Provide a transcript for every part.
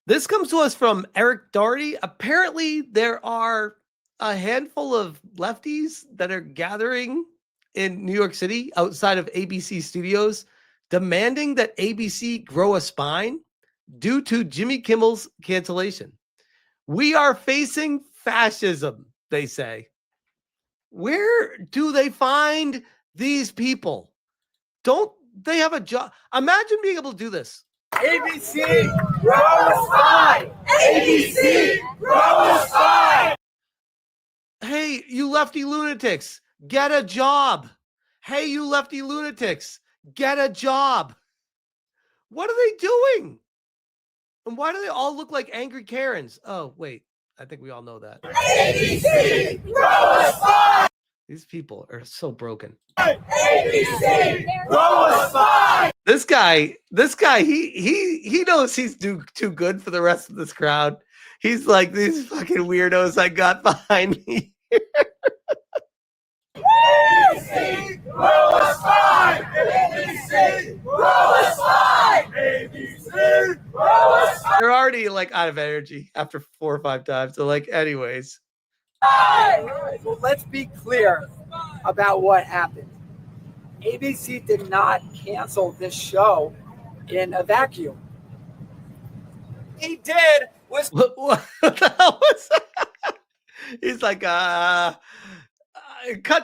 This comes to us from Eric Doherty. Apparently, there are a handful of lefties that are gathering in New York City outside of ABC studios, demanding that ABC grow a spine due to Jimmy Kimmel's cancellation. We are facing fascism, they say. Where do they find these people? Don't they have a job? Imagine being able to do this. ABC, grow a spine! ABC, grow a spine! Hey, you lefty lunatics, get a job. Hey, you lefty lunatics, get a job. What are they doing? And why do they all look like angry Karens? Oh, wait. I think we all know that. ABC, grow a spine! These people are so broken. ABC, grow a spine! This guy, he knows he's too good for the rest of this crowd. He's like, these fucking weirdos I got behind me. ABC, grow a spine! ABC, grow a spine! ABC, grow a spine! They're already like out of energy after 4 or 5 times. So like, anyways. Well, let's be clear about what happened. ABC did not cancel this show in a vacuum. He did was What the hell was that? He's like, cut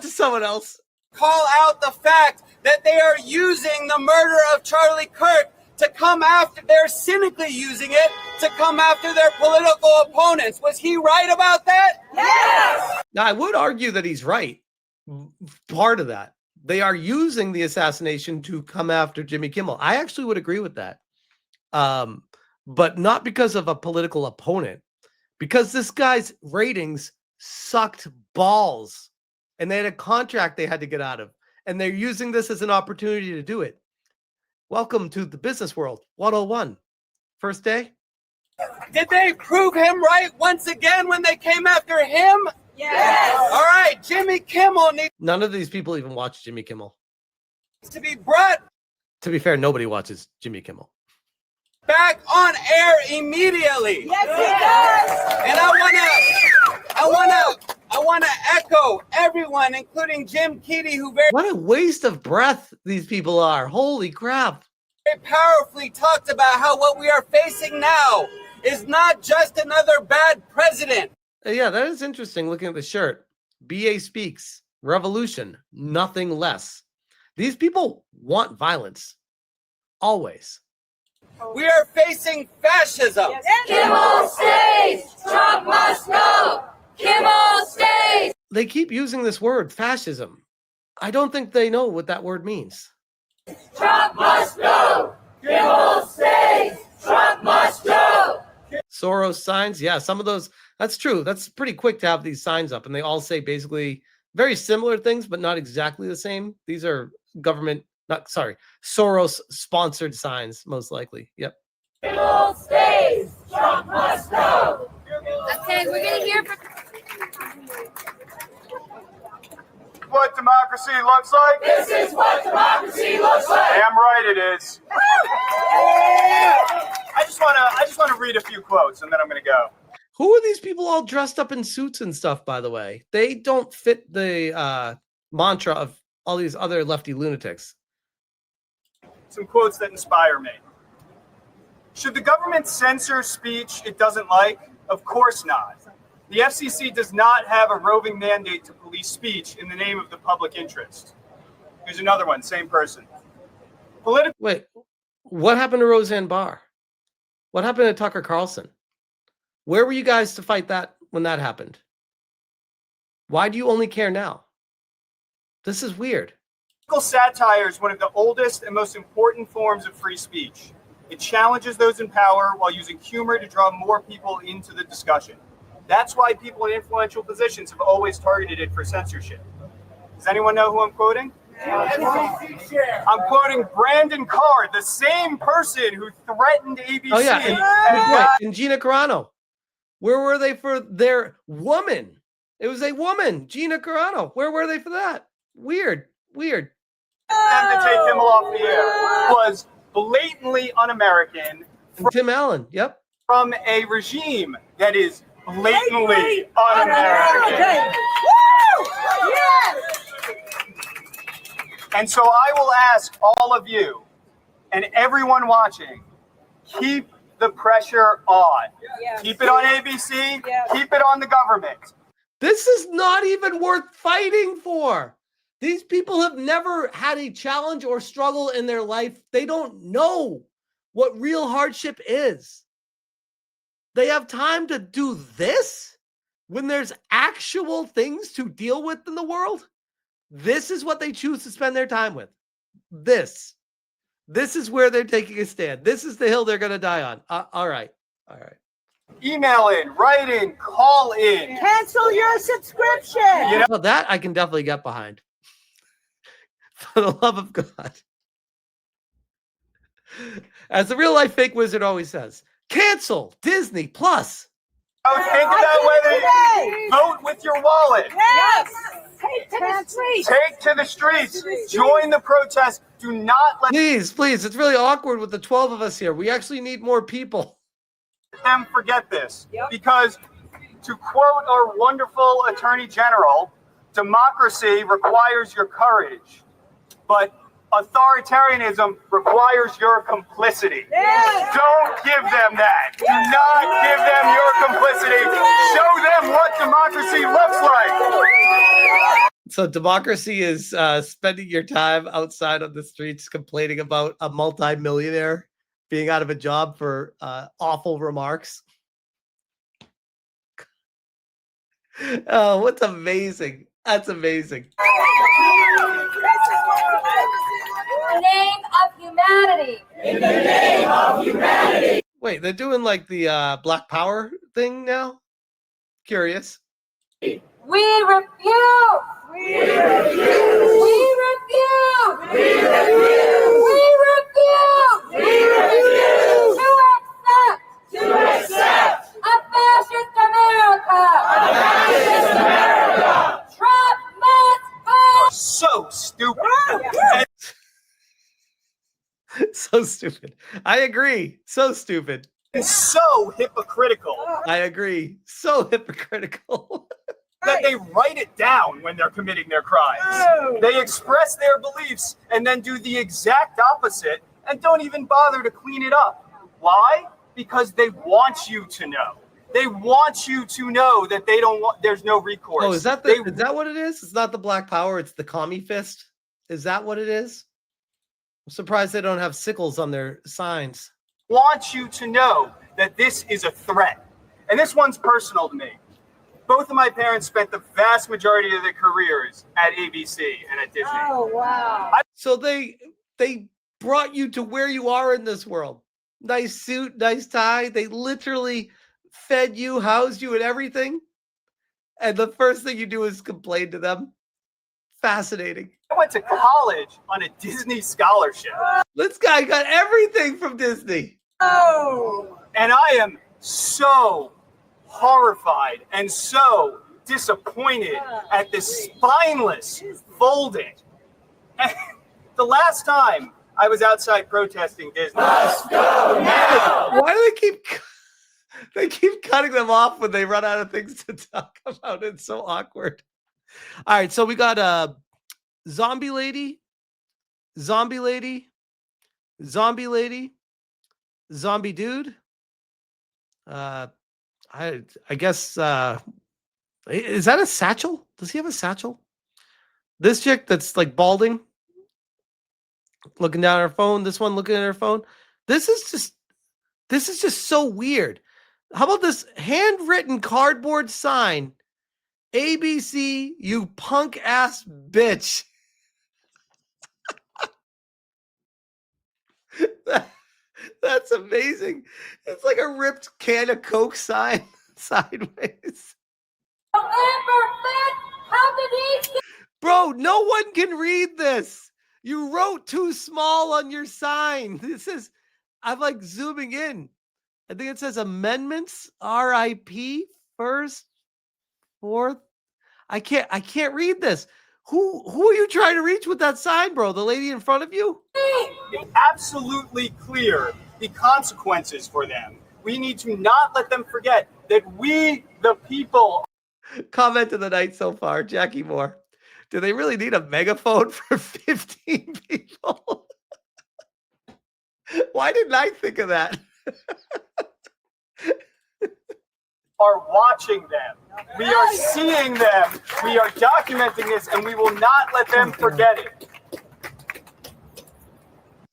to someone else. call out the fact that they are using the murder of Charlie Kirk to come after, they're cynically using it to come after their political opponents. Was he right about that? Yes! Now, I would argue that he's right. Part of that. They are using the assassination to come after Jimmy Kimmel. I actually would agree with that. But not because of a political opponent, because this guy's ratings sucked balls and they had a contract they had to get out of, and they're using this as an opportunity to do it. Welcome to the business world 101. First day. Did they prove him right once again when they came after him? Yes! All right, Jimmy Kimmel needs None of these people even watch Jimmy Kimmel. to be brought To be fair, nobody watches Jimmy Kimmel. back on air immediately. Yes, he does! And I wanna echo everyone, including Jim Keedy, who very What a waste of breath these people are. Holy crap. powerfully talked about how what we are facing now is not just another bad president. Yeah, that is interesting looking at the shirt. BA speaks. Revolution. Nothing less. These people want violence. Always. We are facing fascism. Kimmel stays! Trump must go! Kimmel stays! They keep using this word, fascism. I don't think they know what that word means. Trump must go! Kimmel stays! Trump must go! Soros signs. Yeah, some of those. That's true. That's pretty quick to have these signs up. And they all say basically very similar things, but not exactly the same. These are Soros sponsored signs, most likely. Yep. Kimmel stays! Trump must go! Okay, we're gonna hear from. What democracy looks like? This is what democracy looks like! Damn right it is. I just want to read a few quotes and then I'm going to go. Who are these people all dressed up in suits and stuff, by the way? They don't fit the mantra of all these other lefty lunatics. Some quotes that inspire me. Should the government censor speech it doesn't like? Of course not. The FCC does not have a roving mandate to police speech in the name of the public interest. Here's another one, same person. Wait, what happened to Roseanne Barr? What happened to Tucker Carlson? Where were you guys to fight that when that happened? Why do you only care now? This is weird. Political satire is one of the oldest and most important forms of free speech. It challenges those in power while using humor to draw more people into the discussion. That's why people in influential positions have always targeted it for censorship. Does anyone know who I'm quoting? I'm quoting Brandon Carr, the same person who threatened ABC. Oh yeah, and Gina Carano. Where were they for their woman? It was a woman, Gina Carano. Where were they for that? Weird. And to take Kimmel off the air was blatantly un-American. And Tim Allen, yep. from a regime that is blatantly un-American. And so I will ask all of you and everyone watching, keep the pressure on. Yes. Keep it on ABC, keep it on the government. This is not even worth fighting for. These people have never had a challenge or struggle in their life. They don't know what real hardship is. They have time to do this when there's actual things to deal with in the world. This is what they choose to spend their time with. This is where they're taking a stand. This is the hill they're going to die on. All right. Email in, write in, call in. Cancel your subscription. You know, Well, that I can definitely get behind. For the love of God. As the real life fake wizard always says, cancel Disney Plus. think about whether you vote with your wallet. Yes. Take to the streets. Take to the streets. Join the protest. Do not let Please, it's really awkward with the 12 of us here. We actually need more people. them forget this. Because, to quote our wonderful Attorney General, democracy requires your courage, but authoritarianism requires your complicity. Yes. Don't give them that. Do not give them your complicity. Show them what democracy looks like. So democracy is spending your time outside on the streets complaining about a multi-millionaire being out of a job for awful remarks. Oh, what's amazing. That's amazing. In the name of humanity. In the name of humanity. Wait, they're doing like the Black Power thing now? Curious. We refuse. We refuse. We refuse. We refuse. We refuse. We refuse. To accept a fascist America. A fascist America. Trump must go. So stupid. So stupid. I agree. So stupid. And so hypocritical I agree. So hypocritical. that they write it down when they're committing their crimes. Oh. They express their beliefs and then do the exact opposite and don't even bother to clean it up. Why? Because they want you to know. They want you to know that they don't want. There's no recourse. Oh, is that what it is? It's not the Black Power. It's the commie fist. Is that what it is? I'm surprised they don't have sickles on their signs. Want you to know that this is a threat. And this one's personal to me. Both of my parents spent the vast majority of their careers at ABC and at Disney. Oh, wow. So they brought you to where you are in this world. Nice suit, nice tie. They literally fed you, housed you, and everything. And the first thing you do is complain to them. Fascinating. I went to college on a Disney scholarship. This guy got everything from Disney. Oh. And I am so horrified and so disappointed at this spineless folding. And the last time I was outside protesting Disney. Let's go now. Why do they keep cutting them off when they run out of things to talk about? It's so awkward. All right, so we got zombie lady, zombie lady, zombie lady, zombie dude. I guess is that a satchel? Does he have a satchel? This chick that's like balding, looking down at her phone. This one looking at her phone. This is just so weird. How about this handwritten cardboard sign? ABC, you punk ass bitch. That's amazing. It's like a ripped can of Coke sign sideways. Bro, no one can read this. You wrote too small on your sign. This is, I'm like zooming in. I think it says amendments, RIP, first, fourth. I can't read this. Who are you trying to reach with that sign, bro? The lady in front of you? It's absolutely clear the consequences for them. We need to not let them forget that we, the people, Comment of the night so far, Jackie Moore. Do they really need a megaphone for 15 people? Why didn't I think of that? are watching them. We are seeing them. We are documenting this, and we will not let them forget it.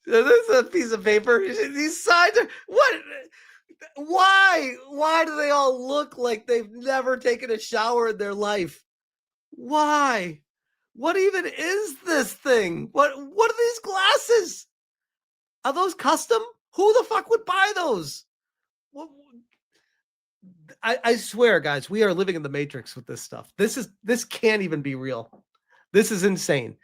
This is a piece of paper. These signs are what? Why? Why do they all look like they've never taken a shower in their life? Why? What even is this thing? What are these glasses? Are those custom? Who the fuck would buy those? I swear, guys, we are living in the Matrix with this stuff. This can't even be real. This is insane.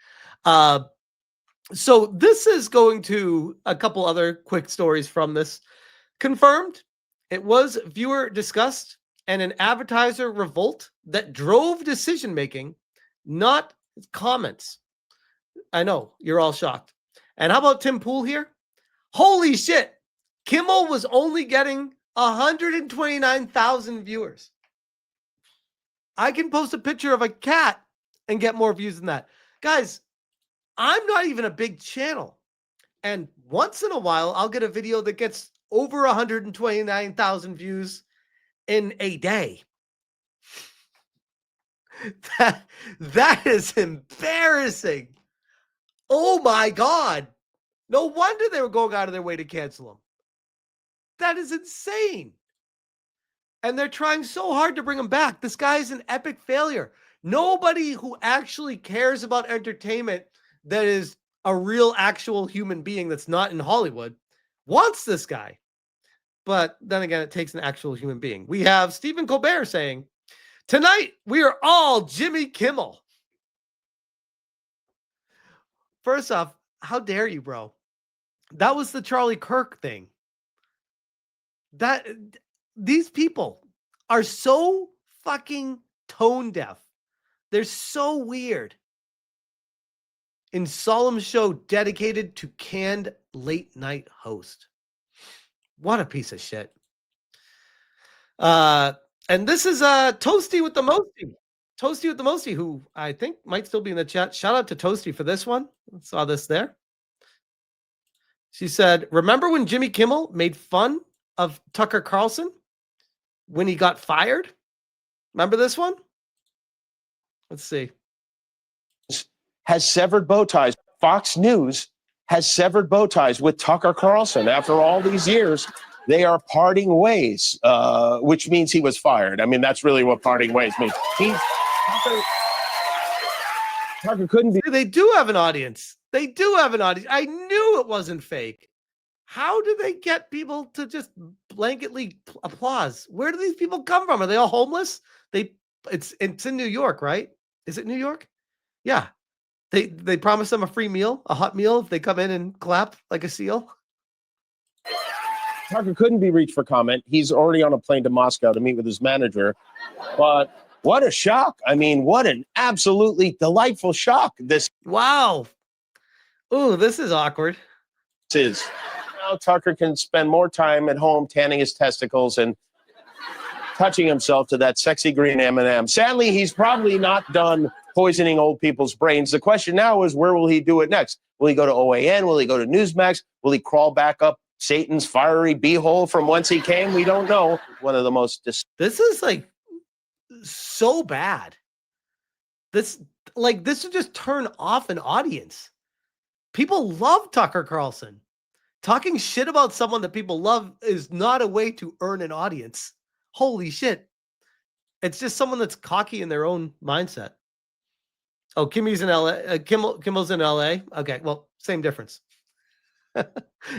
So this is going to a couple other quick stories from this. Confirmed, it was viewer disgust and an advertiser revolt that drove decision making, not comments. I know you're all shocked. And how about Tim Pool here? Holy shit! Kimmel was only getting 129,000 viewers. I can post a picture of a cat and get more views than that. Guys, I'm not even a big channel. And once in a while, I'll get a video that gets over 129,000 views in a day. That is embarrassing. Oh my God. No wonder they were going out of their way to cancel him. That is insane. And they're trying so hard to bring him back. This guy is an epic failure. Nobody who actually cares about entertainment that is a real actual human being that's not in Hollywood wants this guy. But then again, it takes an actual human being. We have Stephen Colbert saying, tonight we are all Jimmy Kimmel. First off, how dare you, bro? That was the Charlie Kirk thing. These people are so fucking tone deaf. They're so weird. In solemn show dedicated to canned late night host. What a piece of shit. And this is Toasty with the Mosty. Toasty with the Mosty, who I think might still be in the chat. Shout out to Toasty for this one. I saw this there. She said, remember when Jimmy Kimmel made fun of Tucker Carlson when he got fired? Remember this one? Let's see. Has severed bow ties. Fox News has severed bow ties with Tucker Carlson. After all these years, they are parting ways, which means he was fired. I mean, that's really what parting ways means. Tucker couldn't be. They do have an audience. They do have an audience. I knew it wasn't fake. How do they get people to just blanketly applause? Where do these people come from? Are they all homeless? It's in New York, right? Is it New York? Yeah. They promise them a free meal, a hot meal, if they come in and clap like a seal. Tucker couldn't be reached for comment. He's already on a plane to Moscow to meet with his manager. But what a shock. I mean, what an absolutely delightful shock this Wow. Ooh, this is awkward. is. Now Tucker can spend more time at home tanning his testicles and touching himself to that sexy green M&M. Sadly, he's probably not done poisoning old people's brains. The question now is, where will he do it next? Will he go to OAN? Will he go to Newsmax? Will he crawl back up Satan's fiery beehole from whence he came? We don't know. One of the most... This is like so bad. This would just turn off an audience. People love Tucker Carlson. Talking shit about someone that people love is not a way to earn an audience. Holy shit. It's just someone that's cocky in their own mindset. Oh, Kimmy's in LA. Kimmel's in LA. Okay, well, same difference.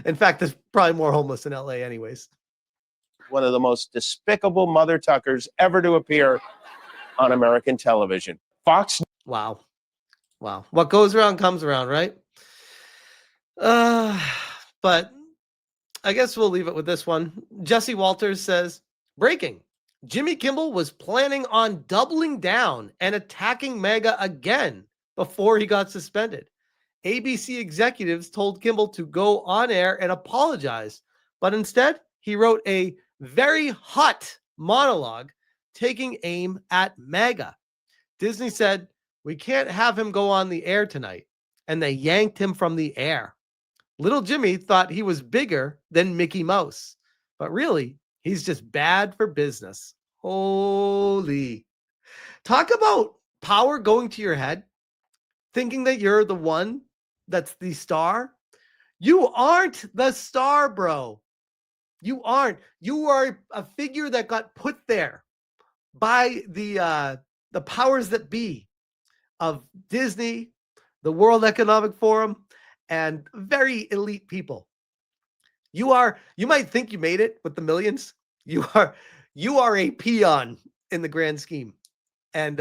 In fact, there's probably more homeless in LA anyways. One of the most despicable mother Tuckers ever to appear on American television. Fox. Wow. What goes around comes around, right? But I guess we'll leave it with this one. Jesse Walters says, breaking. Jimmy Kimmel was planning on doubling down and attacking MAGA again before he got suspended. ABC executives told Kimmel to go on air and apologize, but instead he wrote a very hot monologue taking aim at MAGA. Disney said, "We can't have him go on the air tonight," and they yanked him from the air. Little Jimmy thought he was bigger than Mickey Mouse, but really, he's just bad for business. Holy. Talk about power going to your head, thinking that you're the one that's the star. You aren't the star, bro. You aren't. You are a figure that got put there by the powers that be of Disney, the World Economic Forum, and very elite people. You might think you made it with the millions. You are a peon in the grand scheme. And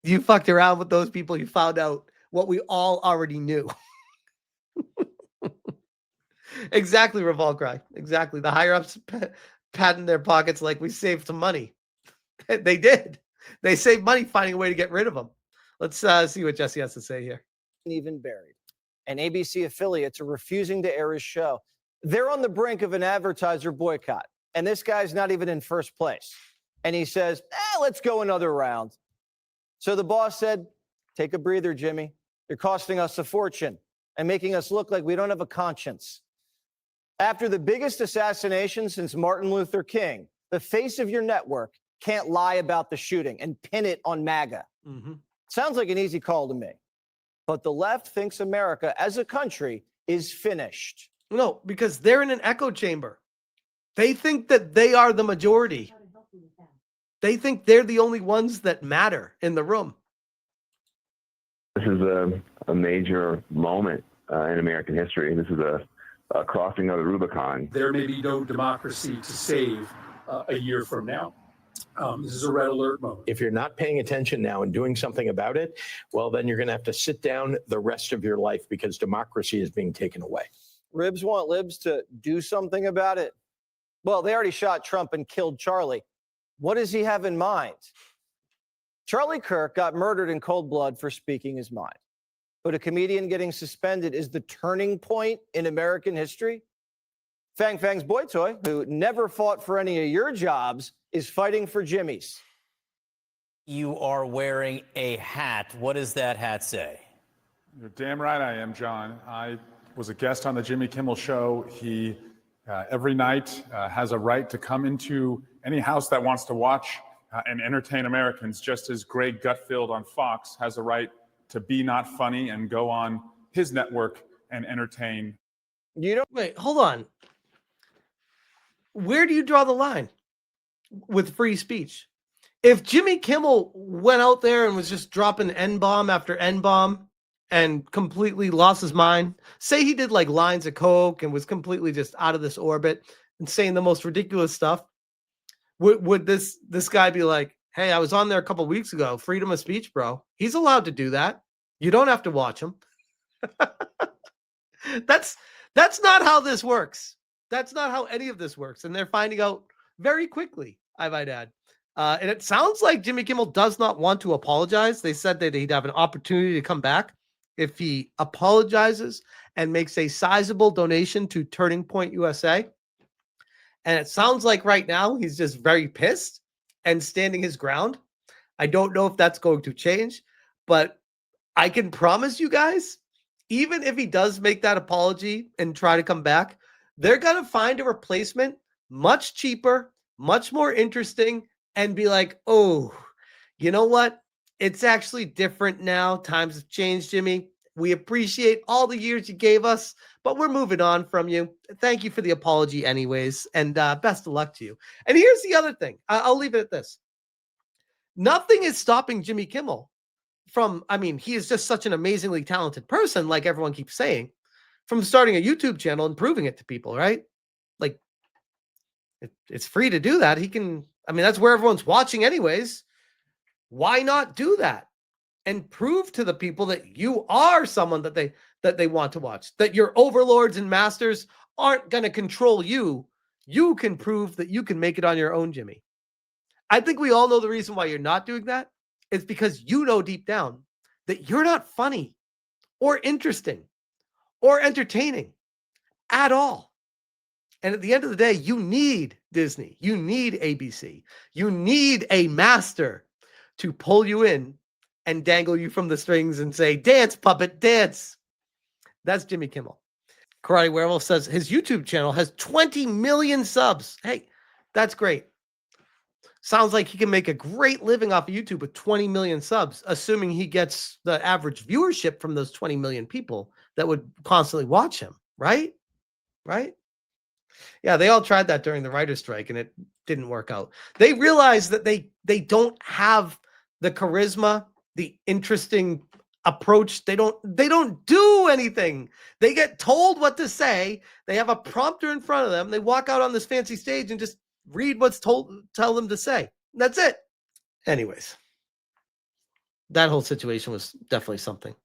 you fucked around with those people. You found out what we all already knew. Exactly, Revolt Cry. Exactly. The higher ups patting their pockets like we saved some money. They did. They saved money finding a way to get rid of them. Let's see what Jesse has to say here. Even buried. And ABC affiliates are refusing to air his show. They're on the brink of an advertiser boycott. And this guy's not even in first place. And he says, let's go another round. So the boss said, take a breather, Jimmy. You're costing us a fortune and making us look like we don't have a conscience. After the biggest assassination since Martin Luther King, the face of your network can't lie about the shooting and pin it on MAGA. Mm-hmm. Sounds like an easy call to me. But the left thinks America as a country is finished. No, because they're in an echo chamber. They think that they are the majority. They think they're the only ones that matter in the room. This is a major moment in American history. This is a crossing of the Rubicon. There may be no democracy to save a year from now. This is a red alert moment. If you're not paying attention now and doing something about it, well, then you're going to have to sit down the rest of your life because democracy is being taken away. Ribs want libs to do something about it. Well, they already shot Trump and killed Charlie. What does he have in mind? Charlie Kirk got murdered in cold blood for speaking his mind. But a comedian getting suspended is the turning point in American history? Fang Fang's boy toy, who never fought for any of your jobs, is fighting for Jimmy's. You are wearing a hat. What does that hat say? You're damn right I am, John. I was a guest on the Jimmy Kimmel show. He, every night, has a right to come into any house that wants to watch and entertain Americans, just as Greg Gutfeld on Fox has a right to be not funny and go on his network and entertain. You don't wait, hold on. Where do you draw the line with free speech? If Jimmy Kimmel went out there and was just dropping N-bomb after N-bomb and completely lost his mind, say he did like lines of coke and was completely just out of this orbit and saying the most ridiculous stuff, would this guy be like, hey, I was on there a couple weeks ago, freedom of speech, bro? He's allowed to do that. You don't have to watch him. That's not how this works. That's not how any of this works. And they're finding out very quickly, I might add. And it sounds like Jimmy Kimmel does not want to apologize. They said that he'd have an opportunity to come back if he apologizes and makes a sizable donation to Turning Point USA. And it sounds like right now he's just very pissed and standing his ground. I don't know if that's going to change, but I can promise you guys, even if he does make that apology and try to come back, they're going to find a replacement much cheaper, much more interesting, and be like, oh, you know what? It's actually different now. Times have changed, Jimmy. We appreciate all the years you gave us, but we're moving on from you. Thank you for the apology anyways, and best of luck to you. And here's the other thing. I'll leave it at this. Nothing is stopping Jimmy Kimmel from, I mean, he is just such an amazingly talented person, like everyone keeps saying, from starting a YouTube channel and proving it to people, right? Like, it's free to do that. He can, I mean, that's where everyone's watching anyways. Why not do that and prove to the people that you are someone that they want to watch, that your overlords and masters aren't going to control you. You can prove that you can make it on your own, Jimmy. I think we all know the reason why you're not doing that. It's because you know deep down that you're not funny or interesting or entertaining at all. And at the end of the day, you need Disney. You need ABC. You need a master to pull you in and dangle you from the strings and say, dance, puppet, dance. That's Jimmy Kimmel. Karate Werewolf says his YouTube channel has 20 million subs. Hey, that's great. Sounds like he can make a great living off of YouTube with 20 million subs, assuming he gets the average viewership from those 20 million people that would constantly watch him, right? Right? Yeah, they all tried that during the writer's strike and it didn't work out. They realized that they don't have the charisma, the interesting approach. They don't do anything. They get told what to say. They have a prompter in front of them. They walk out on this fancy stage and just read what's tell them to say. That's it. Anyways, that whole situation was definitely something.